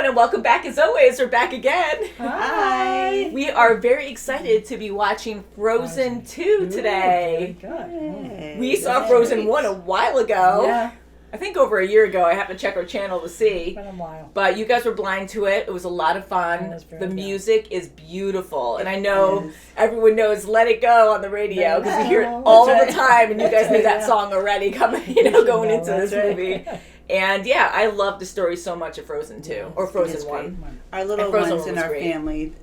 everyone, and welcome back as always. We're back again. Hi. We are very excited to be watching Frozen 2 today. Good. We saw Frozen 1 a while ago. Yeah. I think over a year ago. I have to check our channel to see. It's been a while. But you guys were blind to it. It was a lot of fun. The music is beautiful. And I know everyone knows Let It Go on the radio because we hear it all the time. And you guys knew that song already coming, going into this movie. And yeah, I love the story so much of Frozen 2 or Frozen 1. Our little ones in our family,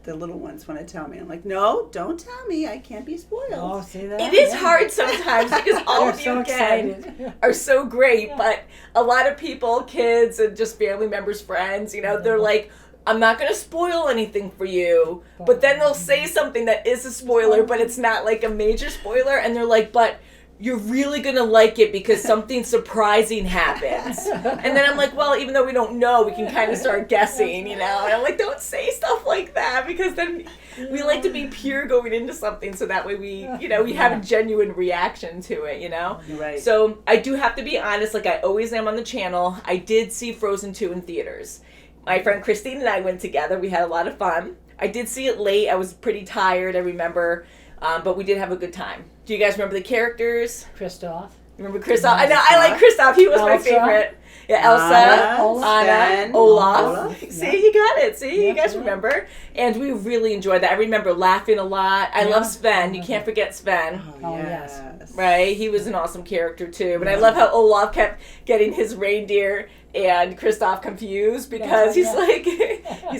the little ones want to tell me. I'm like, no, don't tell me. I can't be spoiled. Oh, see that? It is hard sometimes because all of you again are so great, but a lot of people, kids and just family members, friends, they're like, I'm not going to spoil anything for you, but then they'll say something that is a spoiler, but it's not like a major spoiler, and they're like, but you're really going to like it because something surprising happens. And then I'm like, well, even though we don't know, we can kind of start guessing, And I'm like, don't say stuff like that because then we like to be pure going into something so that way we, we have a genuine reaction to it, Right. So I do have to be honest, like I always am on the channel. I did see Frozen 2 in theaters. My friend Christine and I went together. We had a lot of fun. I did see it late. I was pretty tired, I remember. But we did have a good time. Do you guys remember the characters? Kristoff. Remember Kristoff? I know, I like Kristoff. He was my favorite. Yeah, Elsa, Anna, Olaf. See, you got it. See, you guys remember. And we really enjoyed that. I remember laughing a lot. I love Sven. You can't forget Sven. Oh, yes. Right? He was an awesome character, too. But I love how Olaf kept getting his reindeer and Kristoff confused because he's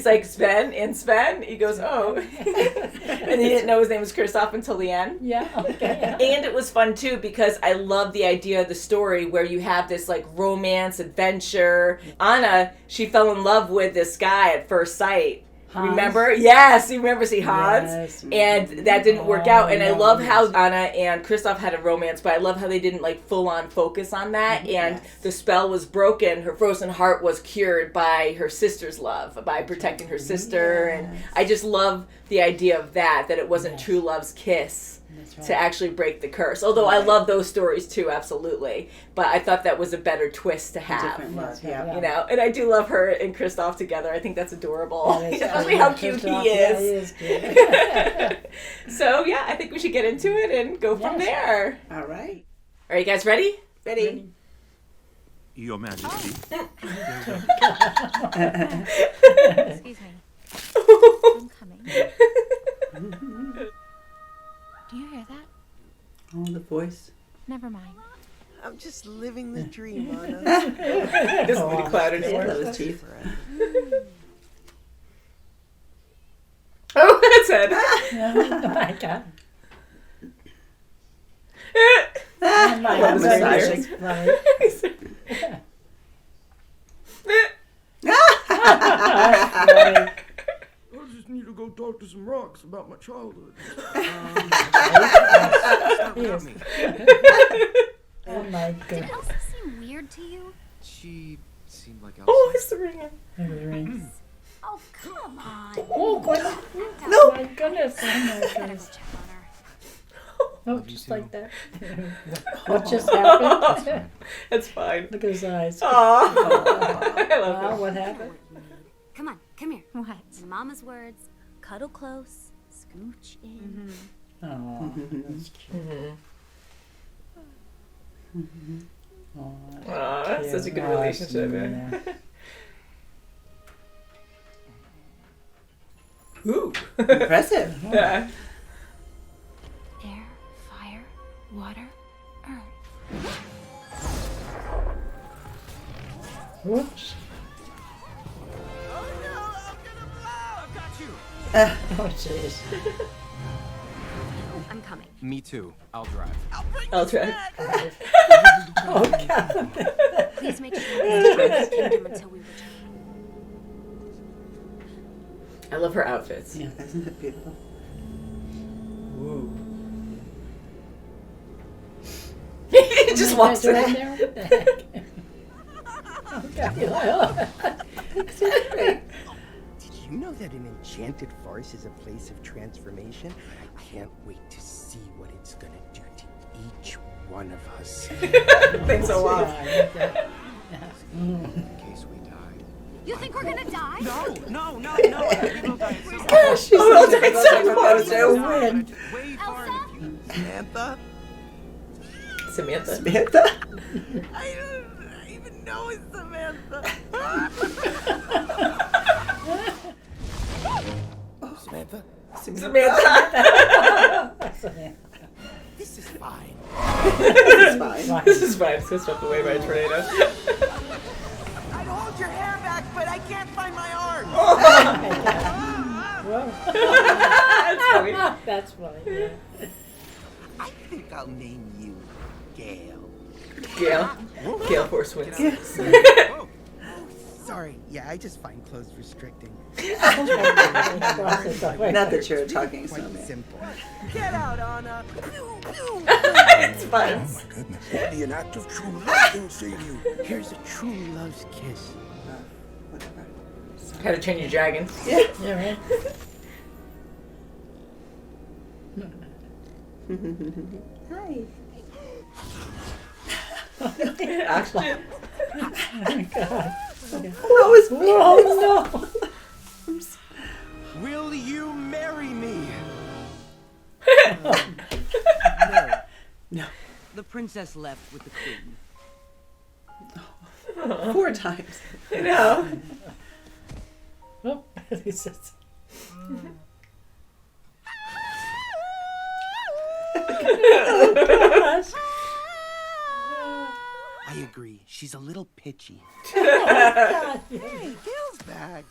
like Sven and Sven. He goes, oh, and he didn't know his name was Kristoff until the end. Yeah. Okay. And it was fun too because I love the idea of the story where you have this like romance adventure. Anna, she fell in love with this guy at first sight. Hans. Remember? Yes, you remember see Hans? Yes. And that didn't work out. And I love how Anna and Kristoff had a romance, but I love how they didn't like full on focus on that. And the spell was broken. Her frozen heart was cured by her sister's love, by protecting her sister. And I just love the idea of that it wasn't true love's kiss. To actually break the curse. Although I love those stories too, absolutely. But I thought that was a better twist to have. Different love, And I do love her and Kristoff together. I think that's adorable. Especially how cute he is. Yeah, he is So yeah, I think we should get into it and go from there. All right. Are you guys ready? Ready. Your Majesty. Excuse me. I'm coming. Do you hear that? Oh, the voice. Never mind. I'm just living the dream, Anna. This is pretty clouded. That was teeth. Oh, that's it. Oh my God. Oh my God. goodness. I just need to go talk to some rocks about my childhood. Yes. Oh my Did goodness. Elsa seem weird to you? She seemed like Elsa. Oh, it's the ringing. It was ring. Oh, come on. Oh, goodness. No. Oh my goodness. Oh my Gotta goodness. go check on her. Oh, just like that. What just happened? That's fine. Look at his eyes. Aww. I love it. What happened? Come on, come here. What? In Mama's words, cuddle close, scooch in. Oh, that's cute. Oh, That's such a good relationship. Ooh. Impressive. Yeah. Air, fire, water, earth. Whoops. Oh no, I'm gonna blow! I've got you! Oh, jeez. I'm coming. Me too. I'll drive. I'll try. Oh, God. Please make sure we stay in this kingdom until we return. I love her outfits. Yeah, isn't that beautiful? Ooh. He just walks in in. there. What the heck? Okay. Did you know that an enchanted forest is a place of transformation? I can't wait to see what it's gonna do to each one of us. Thanks a lot. In case we die. You think we're gonna die? No. We will die at some point. Gosh, we will die at some point. Win. Way far in the future. Samantha? Samantha. Samantha? I don't even know it's Samantha. Samantha? Samantha. This is fine. It's fine. This is fine. It's swept away by a tornado. I'd hold your hair back, but I can't find my arms. That's funny. That's funny. Yeah. I think I'll name you Gail. Gale Force Winds. Oh, sorry. Yeah, I just find clothes restricting. Not that you're talking so Quite man. simple. Get out, Anna. It's fun. Oh my goodness. Only an act of true love can save you. Here's a true love's kiss. Whatever. How to Train Your Dragon. Yeah, right? Hi. Action. God. That was me. Oh no! Will you marry me? No. The princess left with the queen. 4 times. I know. Oh, he says. Gosh. I agree. She's a little pitchy. God. Hey, Gail's back.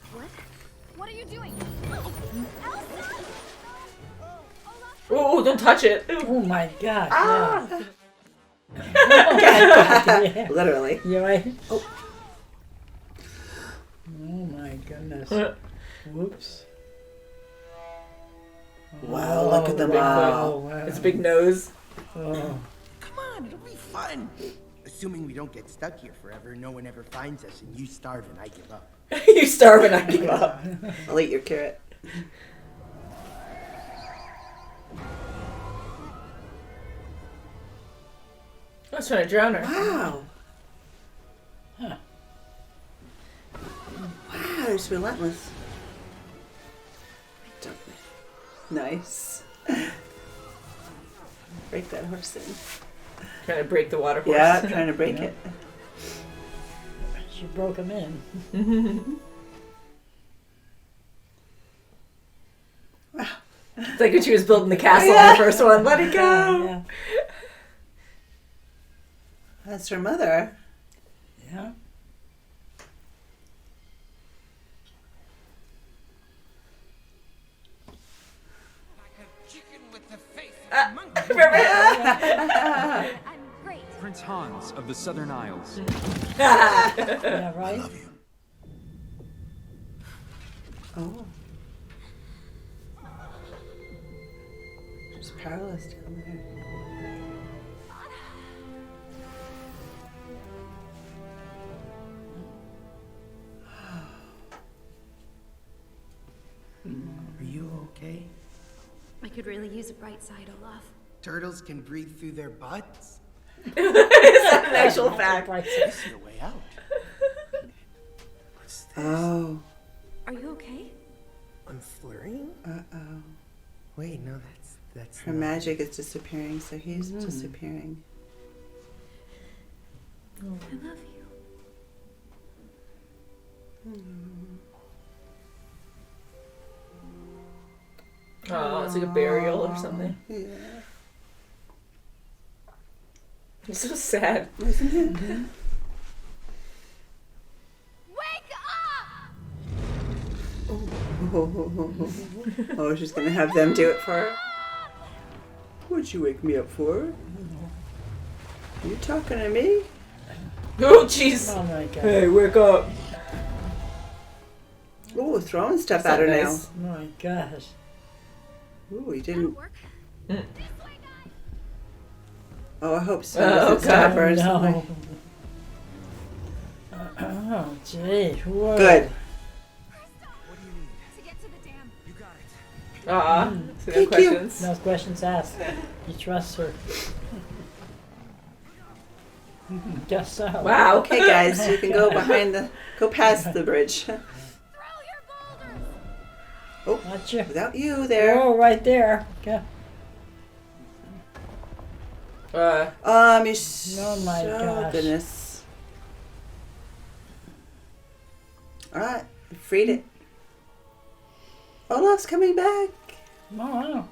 What are you doing? Elsa! Oh, don't touch it. Oh my God. Ah. Yeah. Literally. You right? Oh my goodness. Whoops. Wow, look at them Big all. Oh, wow. It's a big nose. Oh. Come on, it'll be fun. Assuming we don't get stuck here forever, no one ever finds us, and you starve and I give up. You starve and I give up. I'll eat your carrot. I was trying to drown her. Wow. Huh. Wow, it's relentless. Nice. Break that horse in. Trying to break the water horse. Yeah, trying to break Yeah. it. She broke him in. It's like when she was building the castle in the first one. Let it go. Yeah. That's her mother. Yeah. Chicken with the face I'm great. Prince Hans of the Southern Isles. Yeah, right? Oh. She's powerless down there. Are you okay? I could really use a bright side, Olaf. Turtles can breathe through their butts. Is that an actual fact? Right. This is the way out. What's this? Oh. Are you okay? I'm flirting? Uh-oh. Wait, no, that's Her not- magic is disappearing, so he's disappearing. I love you. Oh, it's like a burial or something. Yeah. It's so sad. Isn't it? Wake up! Oh, she's gonna have them do it for her. What'd you wake me up for? You talking to me? Oh, jeez. Oh my God. Hey, wake up. Oh, throwing stuff That's at her not now. Oh nice. my gosh. Ooh, he That'll didn't. work. Mm. This way, guys. Oh, I hope so. Oh, Doesn't stop her or no. something. Oh, gee. Whoa. Good. To get to the dam. Aw. So no Thank you. questions. No questions asked. You trust her. Guess so. Wow. Okay, guys, you can go past the bridge. Oh, Watch you. without you there. Oh, right there. Okay. Oh my gosh. goodness. Alright, freed it. Olaf's coming back. Oh,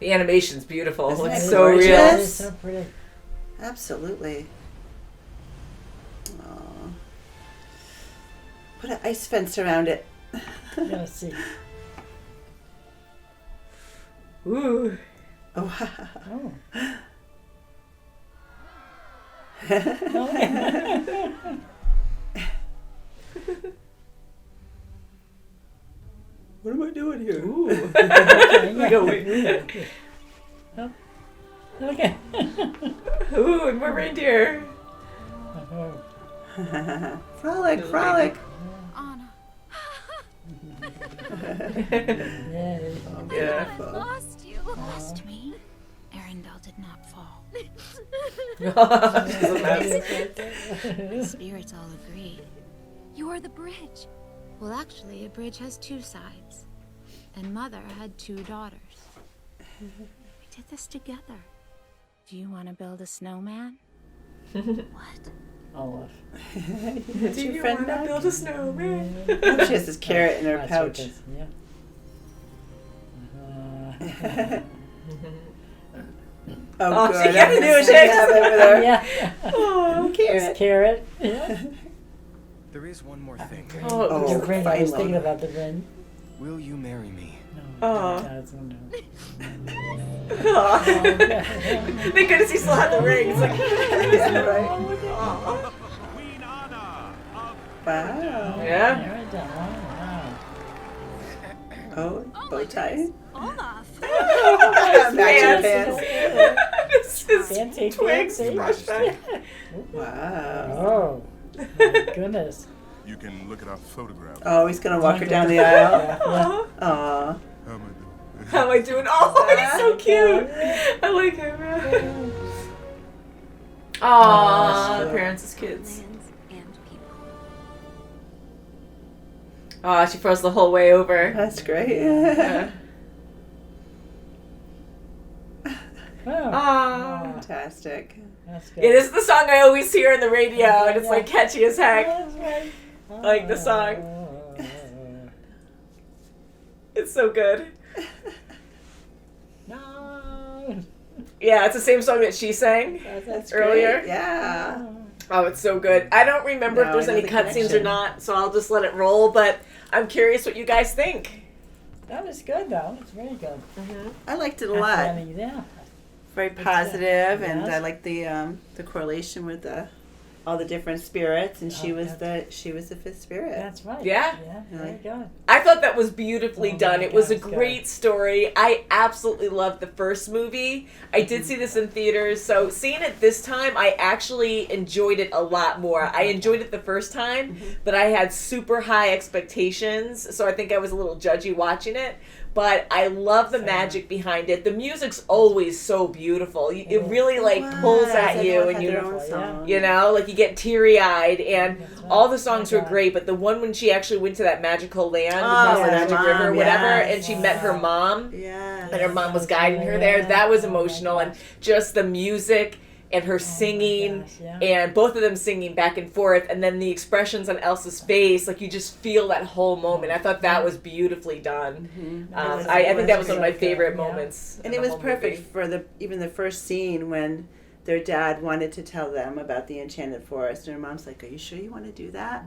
The animation's beautiful. Isn't It's it so real. gorgeous? it's so pretty. Absolutely. Aw. Put an ice fence around it. Yeah, see. Ooh. Oh, wow. Oh. What am I doing here? Ooh. Okay. Ooh, and more reindeer. Frolic, frolic. Anna. Yay. Yeah. I lost you. Lost me? Arendelle did not fall. She's a mess. The spirits all agree. You are the bridge. Well, actually, a bridge has two sides. And Mother had two daughters. We did this together. Do you want to build a snowman? What? Olaf. Do you want to build a snowman? Oh, she has this carrot in her That's pouch. what this- yeah. Oh, Oh, good. she got to do a Have shake. it over there. Yeah. Oh, This carrot. Yeah. There is one more thing. oh, The ring. I was finally. thinking about the ring. Will you marry me? No. Oh. God's no. Thank goodness he still had the ring. It's like, Yeah, right. Aw. Wow. Yeah. There it is. Wow. Oh, bow tie. Olaf. Matching pants. This is Fancy, twigs fancy. brushed back. Wow. Oh. My goodness. You can look at our photograph. Oh, he's gonna walk her down the aisle. Yeah. Aw. How am I doing? How am I doing? Oh, he's so cute. I like him. Aww, cute. parents as kids. Lands and people. Aw, she froze the whole way over. That's great. Yeah. Oh. Aw. Fantastic. That's good. Yeah, this is the song I always hear on the radio, and it's like catchy as heck. That's right. Like the song. It's so good. No. Yeah, it's the same song that she sang That's earlier. great. Yeah. Oh, it's so good. I don't remember No, if there's I know any the cutscenes or connection. not, so I'll just let it roll, but I'm curious what you guys think. That was good, though. It's very good. I liked it a lot. Yeah. Very positive, and Yes. I like the correlation with all the different spirits, and she Oh, was the fifth spirit. That's right. Yeah. Yeah, very good. I thought that was beautifully Oh done. my It was a God, it's great story. I absolutely loved the first movie. I did see this in theaters, so seeing it this time, I actually enjoyed it a lot more. I enjoyed it the first time, but I had super high expectations, so I think I was a little judgy watching it. But I love the magic behind it. The music's always so beautiful. It really like pulls at you, and you know, like you get teary-eyed, and all the songs were great, but the one when she actually went to that magical land, across the magic river or whatever, and she met her mom, Yeah. and her mom was guiding her there, that was emotional, and just the music and her singing, and both of them singing back and forth, and then the expressions on Elsa's face, like you just feel that whole moment. I thought that was beautifully done. I think that was one of my favorite moments. And in it the was whole perfect movie. for even the first scene when their dad wanted to tell them about the enchanted forest, and her mom's like, "Are you sure you want to do that?"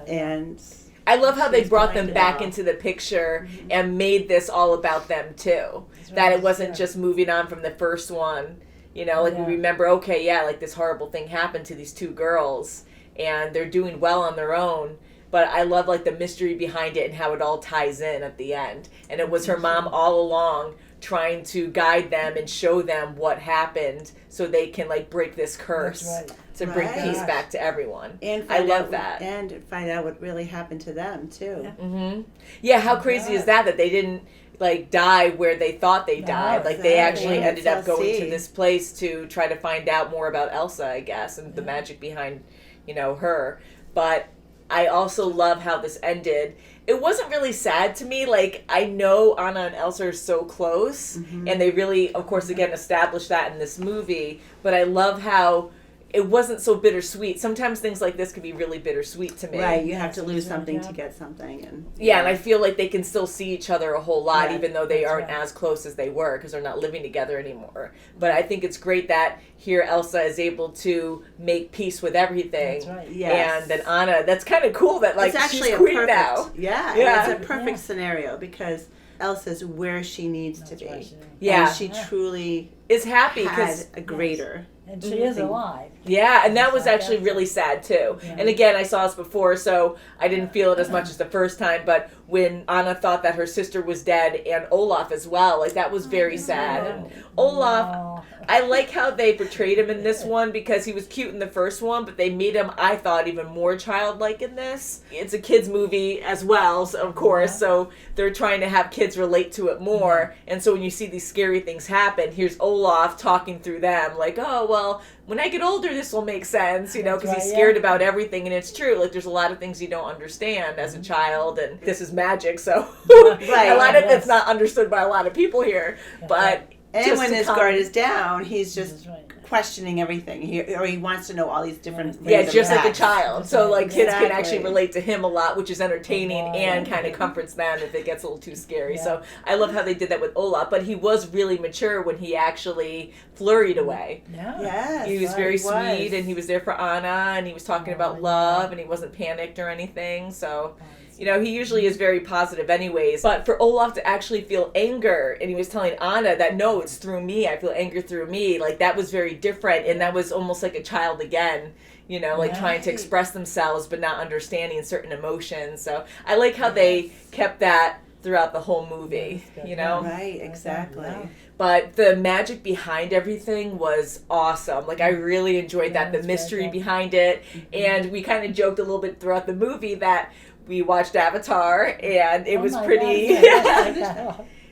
And I love how they She's brought them behind it back all. into the picture and made this all about them too. That it wasn't just moving on from the first one. You know, like we remember, okay, yeah, like this horrible thing happened to these two girls and they're doing well on their own. But I love like the mystery behind it and how it all ties in at the end. And it was her mom all along trying to guide them and show them what happened so they can like break this curse to bring peace back to everyone. And I love that. And find out what really happened to them too. Yeah, how crazy is that they didn't like die where they thought they died. Like they actually ended up going to this place to try to find out more about Elsa, I guess, and the magic behind, you know, her. But I also love how this ended. It wasn't really sad to me. Like, I know Anna and Elsa are so close, and they really, of course, again, established that in this movie. But I love how it wasn't so bittersweet. Sometimes things like this can be really bittersweet to me. Right, you have to lose something to get something. And and I feel like they can still see each other a whole lot, even though they aren't as close as they were, because they're not living together anymore. But I think it's great that here Elsa is able to make peace with everything. That's right. Yes. And then Anna, that's kind of cool that like it's actually she's a queen perfect, now. Yeah, it's a perfect scenario because Elsa's where she needs to be. And she truly is happy had because a greater. And she is alive. Yeah, and that was actually really sad too. Yeah. And again, I saw this before, so I didn't feel it as much as the first time, but when Anna thought that her sister was dead and Olaf as well, like that was very sad. And Olaf, I like how they portrayed him in this one because he was cute in the first one, but they made him, I thought, even more childlike in this. It's a kids movie as well, so, of course, so they're trying to have kids relate to it more. And so when you see these scary things happen, here's Olaf talking through them like, oh, well, when I get older, this will make sense, you know, because he's scared about everything. And it's true. Like, there's a lot of things you don't understand as a child, and this is magic, so a lot of it's not understood by a lot of people here. But and when his guard is down, he's just questioning everything. He wants to know all these different things. Yeah, just like a child. So, like, kids can actually relate to him a lot, which is entertaining and kind of comforts them if it gets a little too scary. So, I love how they did that with Olaf. But he was really mature when he actually flurried away. Yes. He was very sweet, and he was there for Anna, and he was talking about love, and he wasn't panicked or anything. So, you know, he usually is very positive anyways. But for Olaf to actually feel anger, and he was telling Anna that, no, it's through me. I feel anger through me. Like, that was very different, and that was almost like a child again, you know, like trying to express themselves but not understanding certain emotions. So I like how they kept that throughout the whole movie, you know? Right, exactly. But the magic behind everything was awesome. Like, I really enjoyed that, the mystery behind it. And we kind of joked a little bit throughout the movie that we watched Avatar, and it was pretty...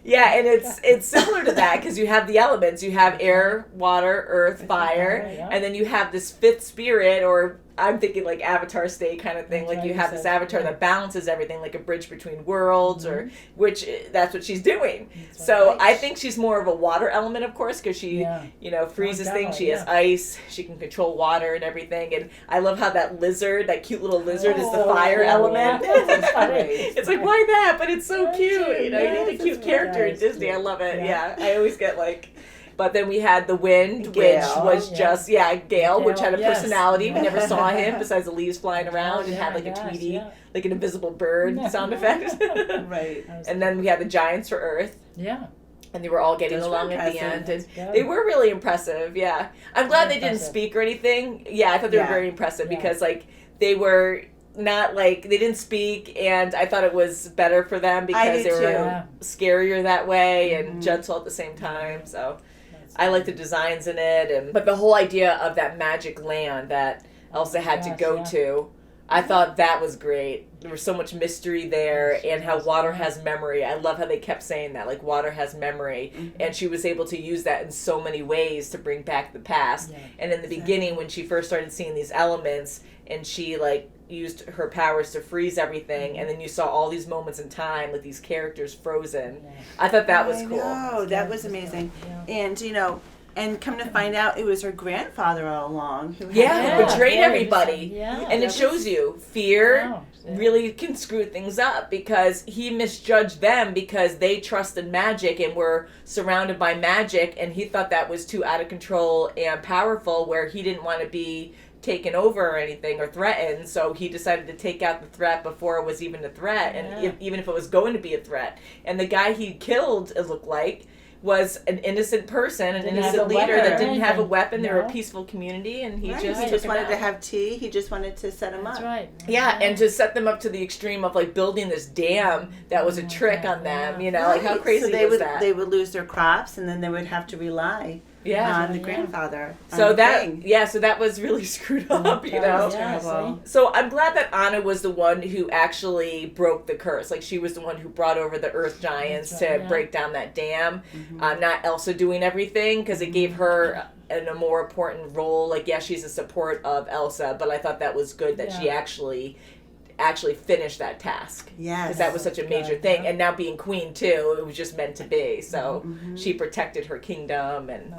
Yeah, and it's similar to that because you have the elements. You have air, water, earth, fire, and then you have this fifth spirit, or I'm thinking like Avatar state kind of thing. Like you have this avatar that balances everything, like a bridge between worlds, or which that's what she's doing. So I think she's more of a water element, of course, because she you know freezes things. She has ice. She can control water and everything. And I love how that lizard, that cute little lizard, is the fire element. It's like, why that? But it's so cute. You know, you need a cute character in Disney. I love it. Yeah, I always get like. But then we had the wind, which was just, Gale, which had a personality. We never saw him besides the leaves flying around and had like a Tweety, like an invisible bird sound effect. Right. And then we had the giants for Earth. Yeah. And they were all getting along at the end. And they were really impressive, I'm glad they didn't speak or anything. Yeah, I thought they were very impressive because, like, they were... not like they didn't speak, and I thought it was better for them because they were scarier that way and gentle at the same time. So I like the designs in it, but the whole idea of that magic land that Elsa had to go to, I thought that was great. There was so much mystery there, and how water has memory. I love how they kept saying that, like water has memory, and she was able to use that in so many ways to bring back the past. And in the beginning, when she first started seeing these elements, and she like used her powers to freeze everything, and then you saw all these moments in time with these characters frozen. I thought that was cool. Oh, that was amazing. And you know, and come to find out, it was her grandfather all along who who betrayed everybody. And it shows you fear really can screw things up, because he misjudged them because they trusted magic and were surrounded by magic, and he thought that was too out of control and powerful, where he didn't want to be taken over or anything or threatened, so he decided to take out the threat before it was even a threat, and even if it was going to be a threat. And the guy he killed, it looked like, was an innocent person, an Didn't innocent have a leader weapon that or didn't have a anything. weapon. They were a No. peaceful community, and he Right, just he took just it wanted to out. have tea. He just wanted to set him That's up. right. Yeah, and to set them up to the extreme of like building this dam that was a trick on them, you know, like how Right. crazy so they was would, that? They would lose their crops, and then they would have to rely on the grandfather. So on the that king. so that was really screwed up, you know. Terrible. So I'm glad that Anna was the one who actually broke the curse. Like she was the one who brought over the earth giants to break down that dam. Not Elsa doing everything, because it gave her a more important role. Like she's a support of Elsa, but I thought that was good that she actually finished that task. Yes. Because that was such a major thing. And now being queen too, it was just meant to be. So she protected her kingdom, and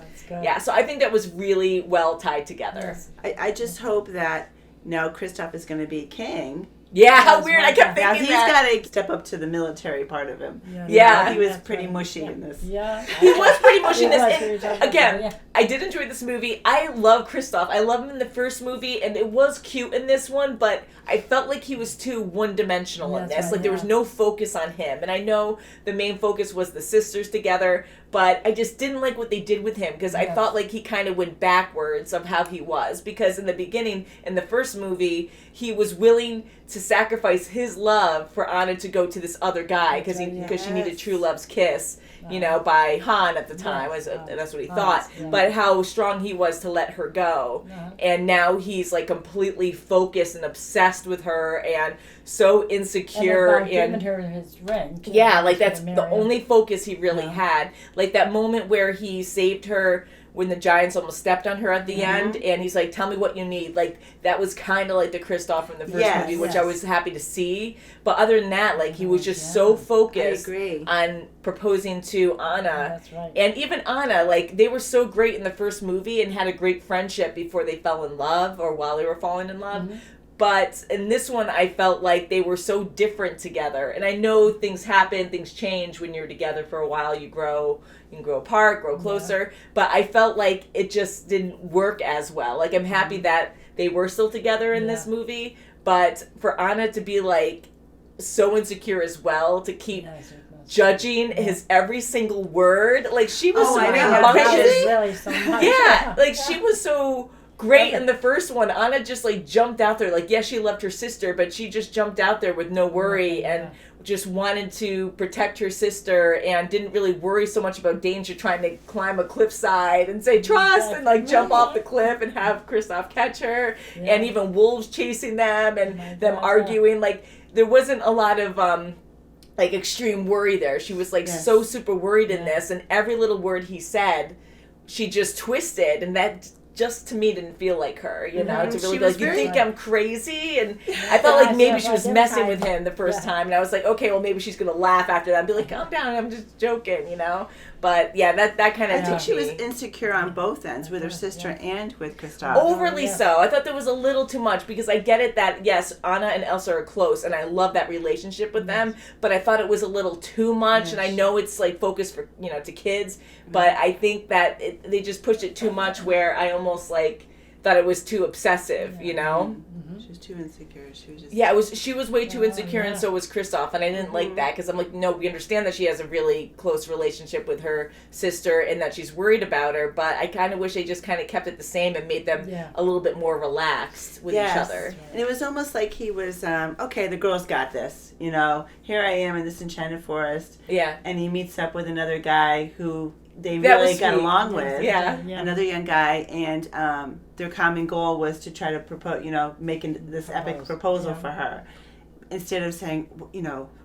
so I think that was really well tied together. I just hope that now Kristoff is going to be king. Yeah, how weird. I kept Now thinking he's got to step up to the military part of him. Yeah. He was pretty mushy in this. Yeah. He was pretty mushy in He this. was. And again, I did enjoy this movie. I love Kristoff. I love him in the first movie, and it was cute in this one, but I felt like he was too one-dimensional in this. Like there was no focus on him. And I know the main focus was the sisters together, but I just didn't like what they did with him, because I thought like he kind of went backwards of how he was. Because in the beginning, in the first movie, he was willing to sacrifice his love for Anna to go to this other guy, because she needed true love's kiss, you know, by Han at the time. That's what he thought. But how strong he was to let her go. And now he's like completely focused and obsessed with her, and so insecure, and giving her his ring. Too. Like that's the only focus he really had. Like that moment where he saved her when the giants almost stepped on her at the end, and he's like, tell me what you need. Like that was kind of like the Kristoff from the first movie, which I was happy to see. But other than that, like he was just so focused on proposing to Anna. And even Anna, like they were so great in the first movie and had a great friendship before they fell in love, or while they were falling in love. But in this one, I felt like they were so different together. And I know things happen, things change when you're together for a while. You can grow apart, grow closer. But I felt like it just didn't work as well. Like I'm happy that they were still together in this movie. But for Anna to be like so insecure as well, to keep judging his every single word. Like she was so rambunctious. Like she was so great in the first one. Anna just like jumped out there. Like she loved her sister, but she just jumped out there with no worry and just wanted to protect her sister and didn't really worry so much about danger, trying to climb a cliffside and say trust and like jump off the cliff and have Kristoff catch her, and even wolves chasing them and them arguing. Like there wasn't a lot of like extreme worry there. She was like so super worried in this, and every little word he said she just twisted, and that just to me didn't feel like her, you know, to really be like, you think I'm crazy? And I felt like maybe she was messing with him the first time, and I was like, okay, well maybe she's gonna laugh after that and be like, calm down, I'm just joking, you know. But that kind of I think she was insecure on both ends, with her sister and with Kristoff. Overly so. I thought there was a little too much, because I get it that yes, Anna and Elsa are close, and I love that relationship with them. But I thought it was a little too much, and I know it's like focused for to kids, but I think that they just pushed it too much, where I almost like thought it was too obsessive, you know. She was too insecure. She was just... She was way too insecure, and so was Kristoff, and I didn't like that, because I'm like, no, we understand that she has a really close relationship with her sister and that she's worried about her, but I kind of wish they just kind of kept it the same and made them a little bit more relaxed with each other. And it was almost like he was, okay, the girls got this, you know, here I am in this enchanted forest, and he meets up with another guy who they really got along with, another young guy, and their common goal was to try to propose, making this epic proposal for her. Instead of saying,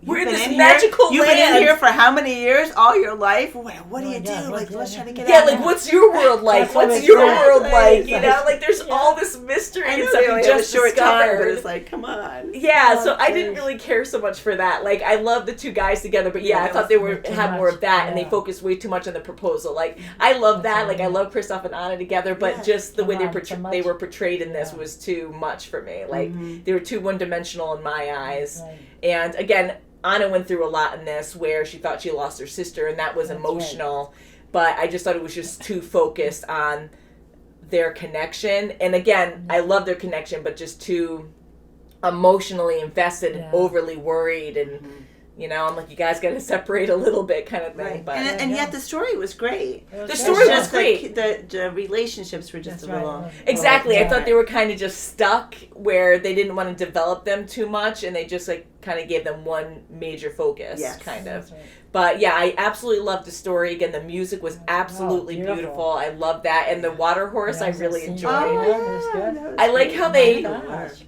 we're in this magical land. You've been in here for how many years? All your life? What do you do? Like, let's try to get out. Yeah, like, what's your world like? What's your world like? You know, like, there's all this mystery and stuff you just discovered. But it's like, come on. Yeah, so I didn't really care so much for that. Like, I love the two guys together, but I thought they had more of that, and they focused way too much on the proposal. Like, I love that. Like, I love Kristoff and Anna together, but just the way they were portrayed in this was too much for me. Like, they were too one-dimensional in my eyes. Right. And again, Anna went through a lot in this, where she thought she lost her sister, and that was emotional. But I just thought it was just too focused on their connection. And again, I love their connection, but just too emotionally invested and overly worried. And You know, I'm like, you guys got to separate a little bit, kind of thing. Right. But and yet the story was great. The story was great. The relationships were just a little... Exactly. I thought they were kind of just stuck where they didn't want to develop them too much, and they just like kind of gave them one major focus, kind of. Right. But yeah, I absolutely loved the story. Again, the music was absolutely beautiful. I love that. And the water horse, I really enjoyed. I like how they,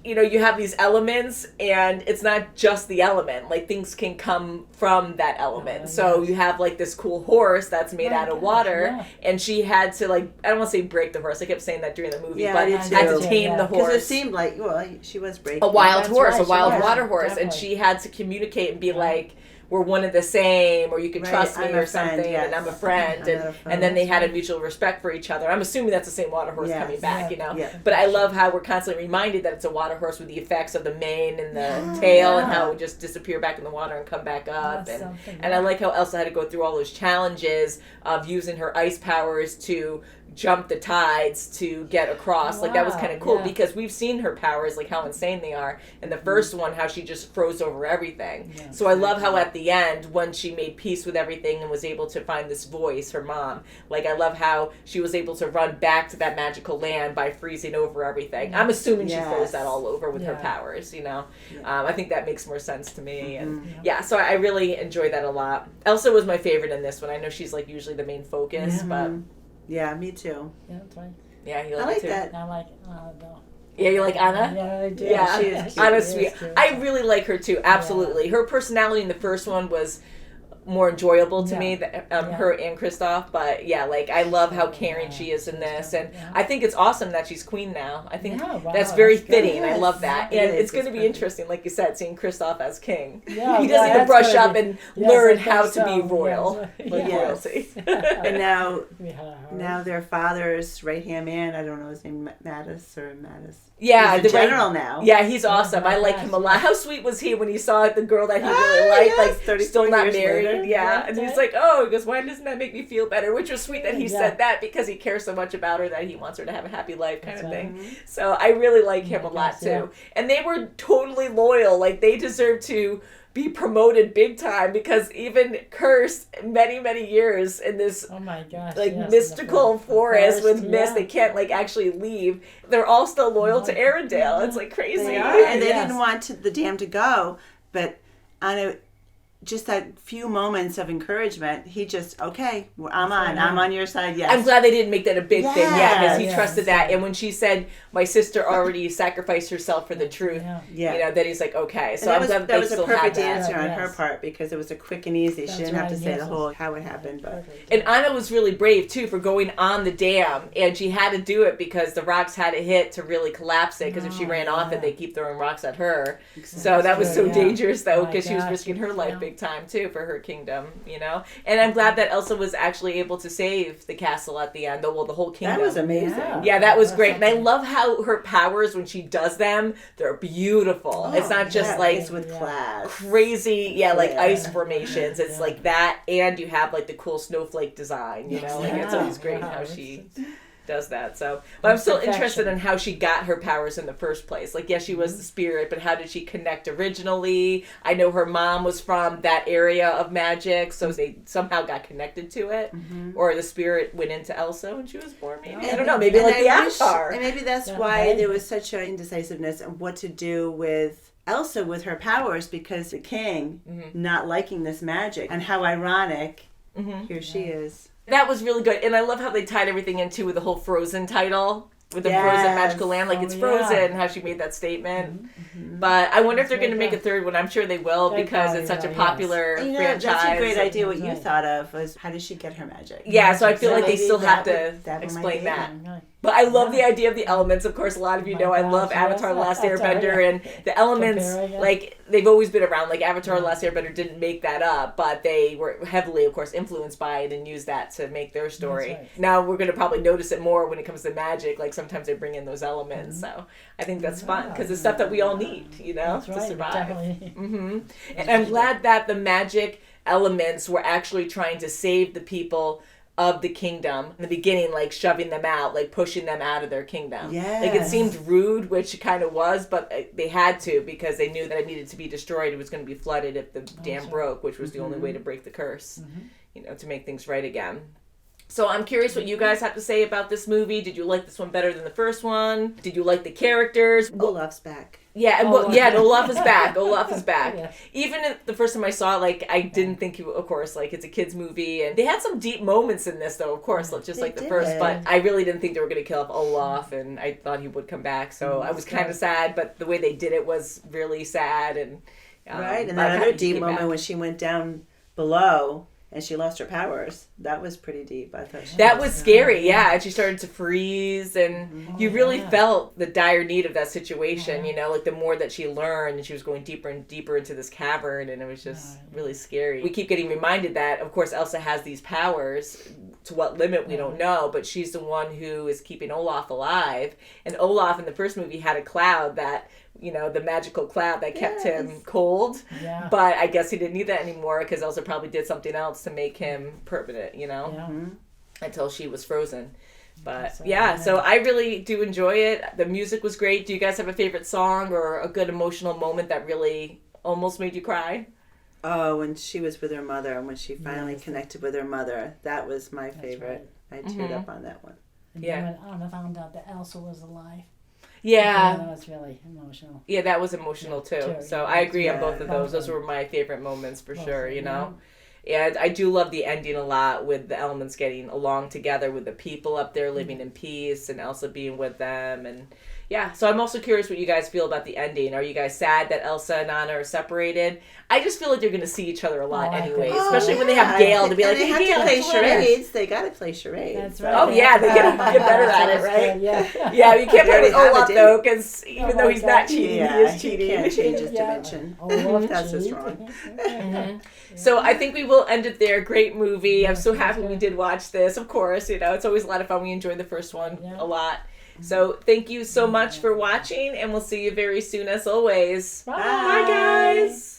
you know, you have these elements, and it's not just the element. Like, things can come from that element. So you have, like, this cool horse that's made out of water, and she had to, like, I don't want to say break the horse. I kept saying that during the movie, but had to tame the horse. Because it seemed like, well, she was breaking. A wild horse, a wild water horse. And she had to communicate and be like, we're one and the same, or you can trust me or something, and I'm a friend. And then they had a mutual respect for each other. I'm assuming that's the same water horse coming back, you know? Yeah. But I love how we're constantly reminded that it's a water horse with the effects of the mane and the tail and how it would just disappear back in the water and come back up. And I like how Elsa had to go through all those challenges of using her ice powers to jump the tides to get across. Like, that was kind of cool because we've seen her powers, like how insane they are. And the first one, how she just froze over everything. So I love how at the end, when she made peace with everything and was able to find this voice, her mom, like, I love how she was able to run back to that magical land by freezing over everything. I'm assuming she froze that all over with her powers, you know. I think that makes more sense to me. And so I really enjoyed that a lot. Elsa was my favorite in this one. I know she's like usually the main focus, but yeah, me too. Yeah, that's right. Yeah, you like, I like it too. that. I like no. Yeah, you like Anna? Yeah, I do. Yeah, she is cute. Anna's sweet. I really like her too. Absolutely. Her personality in the first one was more enjoyable to me, her and Kristoff. But yeah, like, I love how caring she is in this, and I think it's awesome that she's queen now. I think that's very fitting. I love that, and it's going to be interesting, like you said, seeing Kristoff as king. Yeah, he doesn't even brush up and learn how to be royal, royalty. And now their father's right hand man. I don't know his name, Mattis. Yeah, he's the general now. Yeah, he's awesome. I like him a lot. How sweet was he when he saw the girl that he really liked, like still not married? Later. Yeah, and he's like, oh, he goes, why doesn't that make me feel better? Which was sweet that he said that because he cares so much about her that he wants her to have a happy life, kind of thing. So I really like him a lot too. And they were totally loyal. Like, they deserve to be promoted big time, because even cursed many years in this mystical forest with mist, they can't like actually leave. They're all still loyal to Arendelle. It's like crazy. They are, and they didn't want the dam to go, but just that few moments of encouragement, he just, I'm on your side, yes. I'm glad they didn't make that a big thing, because he trusted that. And when she said, my sister already sacrificed herself for the truth, you know, that he's like, okay. So I'm glad that was a perfect answer on her part, because it was a quick and easy. She didn't have to say the whole how it happened. But and Anna was really brave, too, for going on the dam, and she had to do it because the rocks had to hit to really collapse it, because if she ran off it, they keep throwing rocks at her. So that was so dangerous, though, because she was risking her life big time too for her kingdom, you know. And I'm glad that Elsa was actually able to save the castle at the end, the whole kingdom. That was amazing. Yeah, that was great. And I love how her powers, when she does them, they're beautiful. It's not just like it's with class, crazy, like ice formations. It's like that, and you have like the cool snowflake design, you know. Like, it's always great how she does that. So, but I'm still interested in how she got her powers in the first place. Like, yes, she was the spirit, but how did she connect originally? I know her mom was from that area of magic, so they somehow got connected to it, or the spirit went into Elsa when she was born. Maybe I don't know. Maybe like the Avatar. And maybe that's why there was such an indecisiveness of what to do with Elsa with her powers, because the king not liking this magic, and how ironic here she is. That was really good. And I love how they tied everything into with the whole Frozen title. With the Frozen magical land. Like, it's Frozen, how she made that statement. But I wonder if they're going to make a third one. I'm sure they will, because it's such a popular franchise. That's a great idea. What you thought of was, how does she get her magic? Yeah, so I feel like they still have to explain that. But I love the idea of the elements. Of course, a lot of you know I love Avatar The Last Airbender, and the elements, like, they've always been around. Like, Avatar The Last Airbender didn't make that up, but they were heavily, of course, influenced by it and used that to make their story. Now we're going to probably notice it more when it comes to magic. Like, sometimes they bring in those elements. So I think that's fun, because it's stuff that we all need, you know, to survive. And I'm glad that the magic elements were actually trying to save the people of the kingdom in the beginning, like shoving them out, like pushing them out of their kingdom. Yes. Like it seemed rude, which it kind of was, but they had to because they knew that it needed to be destroyed. It was going to be flooded if the dam broke, which was the only way to break the curse, you know, to make things right again. So I'm curious what you guys have to say about this movie. Did you like this one better than the first one? Did you like the characters? Olaf's back. Yeah, and Olaf is back. Olaf is back. Yes. Even the first time I saw it, like, I didn't think, of course, like, it's a kid's movie. And they had some deep moments in this, though, of course, just like the first. But I really didn't think they were going to kill off Olaf, and I thought he would come back. So I was kind of sad, but the way they did it was really sad. And right, and that other deep moment when she went down below and she lost her powers. That was pretty deep. I thought that was scary, yeah. And she started to freeze, and you really felt the dire need of that situation, you know, like the more that she learned, and she was going deeper and deeper into this cavern, and it was just really scary. We keep getting reminded that, of course, Elsa has these powers. To what limit, we don't know, but she's the one who is keeping Olaf alive. And Olaf in the first movie had a cloud that, you know, the magical cloud that kept him cold. Yeah. But I guess he didn't need that anymore because Elsa probably did something else to make him permanent, you know, until she was frozen. But so I really do enjoy it. The music was great. Do you guys have a favorite song or a good emotional moment that really almost made you cry? Oh, when she was with her mother and when she finally connected with her mother, that was my favorite. Right. I teared up on that one. And when Anna found out that Elsa was alive. Yeah. That was really emotional. Yeah, that was emotional too. So I agree on both of those. Those were my favorite moments for sure, you know. And I do love the ending a lot with the elements getting along together with the people up there living in peace and Elsa being with them. And yeah, so I'm also curious what you guys feel about the ending. Are you guys sad that Elsa and Anna are separated? I just feel like they're going to see each other a lot anyway, especially when they have Gale to be like, they have to play charades. They got to play charades. That's right. Oh yeah, they get better at it, right? Yeah, you can't play with Olaf though, because even though he's not cheating, he is cheating. He can't change his dimension. That's what's wrong. So I think we will end it there. Great movie. I'm so happy we did watch this. Of course, you know, it's always a lot of fun. We enjoyed the first one a lot. So thank you so much for watching, and we'll see you very soon as always. Bye. Bye guys.